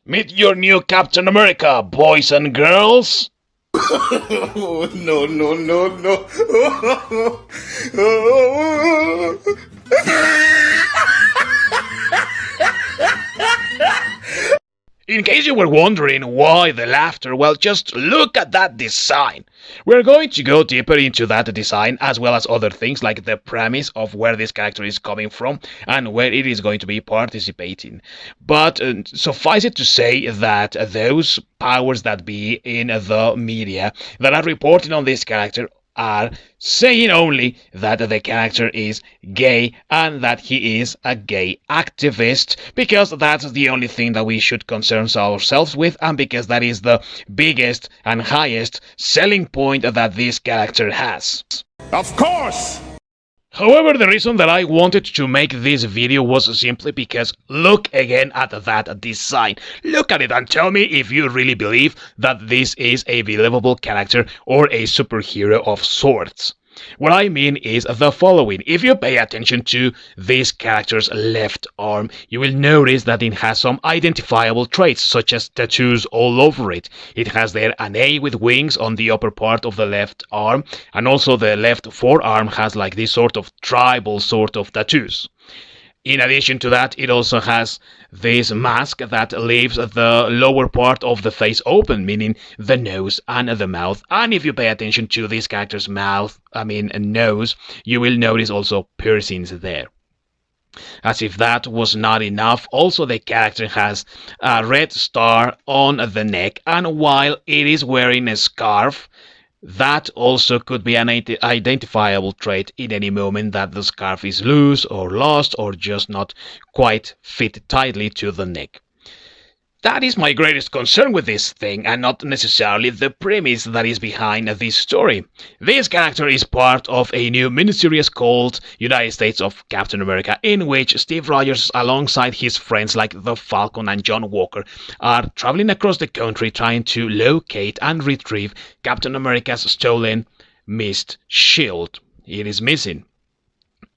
Meet your new Captain America, boys and girls! Oh, no, no, no, no. In case you were wondering why the laughter, well, just look at that design. We're going to go deeper into that design as well as other things like the premise of where this character is coming from and where it is going to be participating. But suffice it to say that those powers that be in the media that are reporting on this character are saying only that the character is gay and that he is a gay activist, because that's the only thing that we should concern ourselves with, and because that is the biggest and highest selling point that this character has. Of course! However, the reason that I wanted to make this video was simply because look again at that design. Look at it and tell me if you really believe that this is a believable character or a superhero of sorts. What I mean is the following. If you pay attention to this character's left arm, you will notice that it has some identifiable traits, such as tattoos all over it. It has there an A with wings on the upper part of the left arm, and also the left forearm has like this sort of tribal sort of tattoos. In addition to that, it also has this mask that leaves the lower part of the face open, meaning the nose and the mouth. And if you pay attention to this character's nose, you will notice also piercings there. As if that was not enough, also the character has a red star on the neck, and while it is wearing a scarf, that also could be an identifiable trait in any moment that the scarf is loose or lost or just not quite fit tightly to the neck. That is my greatest concern with this thing, and not necessarily the premise that is behind this story. This character is part of a new miniseries called United States of Captain America, in which Steve Rogers, alongside his friends like the Falcon and John Walker, are traveling across the country trying to locate and retrieve Captain America's stolen missed shield. It is missing.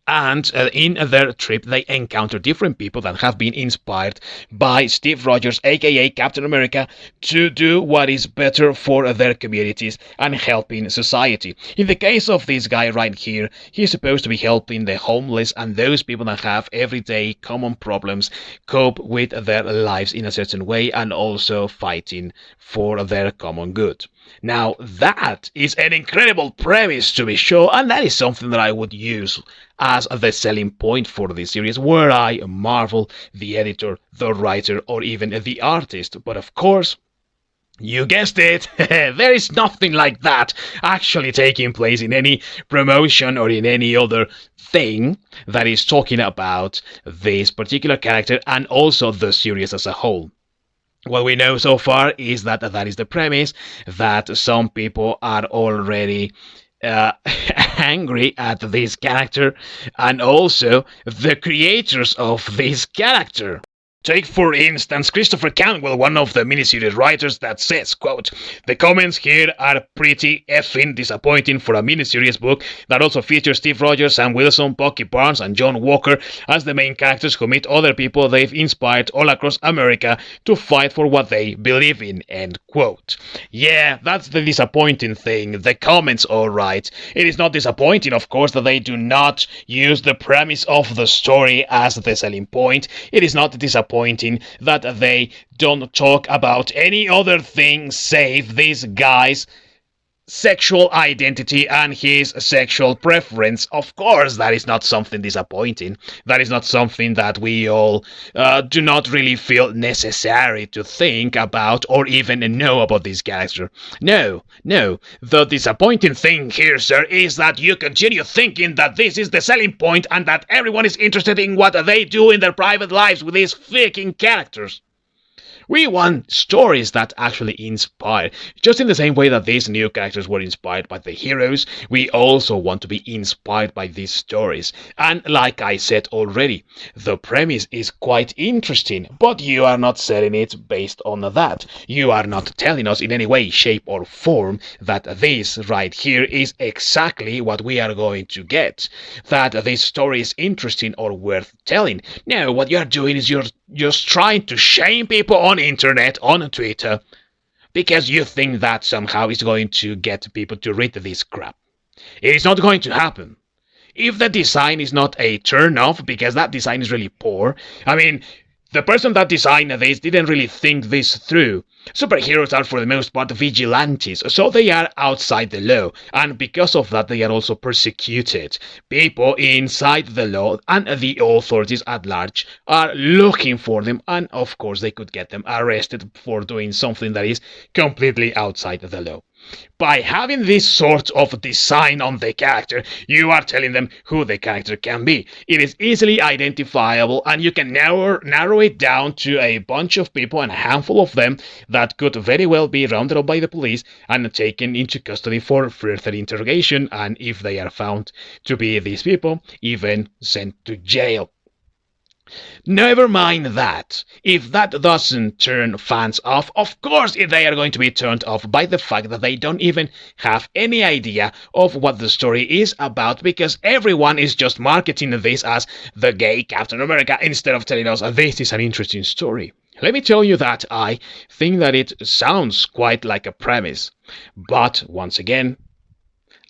And in their trip, they encounter different people that have been inspired by Steve Rogers, aka Captain America, to do what is better for their communities and helping society. In the case of this guy right here, he's supposed to be helping the homeless and those people that have everyday common problems cope with their lives in a certain way, and also fighting for their common good. Now, that is an incredible premise to be sure, and that is something that I would use as the selling point for this series, were I Marvel, the editor, the writer, or even the artist. But of course, you guessed it, there is nothing like that actually taking place in any promotion or in any other thing that is talking about this particular character and also the series as a whole. What we know so far is that that is the premise, that some people are already angry at this character, and also the creators of this character. Take, for instance, Christopher Cantwell, one of the miniseries writers, that says, quote, "The comments here are pretty effing disappointing for a miniseries book that also features Steve Rogers, Sam Wilson, Bucky Barnes, and John Walker as the main characters who meet other people they've inspired all across America to fight for what they believe in," end quote. Yeah, that's the disappointing thing. The comments, alright. It is not disappointing, of course, that they do not use the premise of the story as the selling point. It is not disappointing that they don't talk about any other thing save this guy's sexual identity and his sexual preference. Of course, that is not something disappointing. That is not something that we all do not really feel necessary to think about or even know about this character. No. The disappointing thing here, sir, is that you continue thinking that this is the selling point and that everyone is interested in what they do in their private lives with these freaking characters. We want stories that actually inspire. Just in the same way that these new characters were inspired by the heroes, we also want to be inspired by these stories. And like I said already, the premise is quite interesting, but you are not selling it based on that. You are not telling us in any way, shape, or form that this right here is exactly what we are going to get. That this story is interesting or worth telling. No, what you are doing is you're just trying to shame people on internet, on Twitter, because you think that somehow is going to get people to read this crap. It is not going to happen. If the design is not a turn off, because that design is really poor, I mean, the person that designed this didn't really think this through. Superheroes are for the most part vigilantes, so they are outside the law, and because of that they are also persecuted. People inside the law and the authorities at large are looking for them, and of course they could get them arrested for doing something that is completely outside the law. By having this sort of design on the character, you are telling them who the character can be. It is easily identifiable, and you can narrow it down to a bunch of people, and a handful of them that could very well be rounded up by the police and taken into custody for further interrogation, and if they are found to be these people, even sent to jail. Never mind that. If that doesn't turn fans off, of course they are going to be turned off by the fact that they don't even have any idea of what the story is about, because everyone is just marketing this as the gay Captain America instead of telling us this is an interesting story. Let me tell you that I think that it sounds quite like a premise, but once again,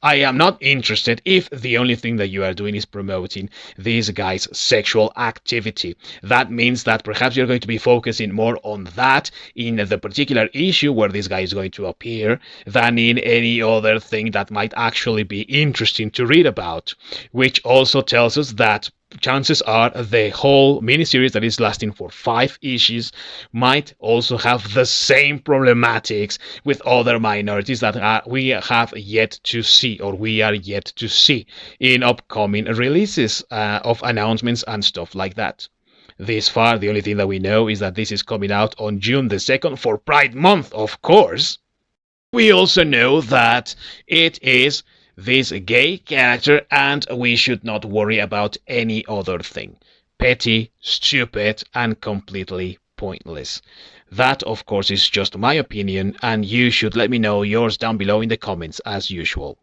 I am not interested if the only thing that you are doing is promoting this guy's sexual activity. That means that perhaps you're going to be focusing more on that in the particular issue where this guy is going to appear than in any other thing that might actually be interesting to read about, which also tells us that chances are the whole miniseries that is lasting for 5 issues might also have the same problematics with other minorities that we have yet to see, or we are yet to see in upcoming releases of announcements and stuff like that. This far, the only thing that we know is that this is coming out on June the 2nd for Pride Month, of course. We also know that it is this gay character, and we should not worry about any other thing. Petty, stupid, and completely pointless. That, of course, is just my opinion, and you should let me know yours down below in the comments as usual.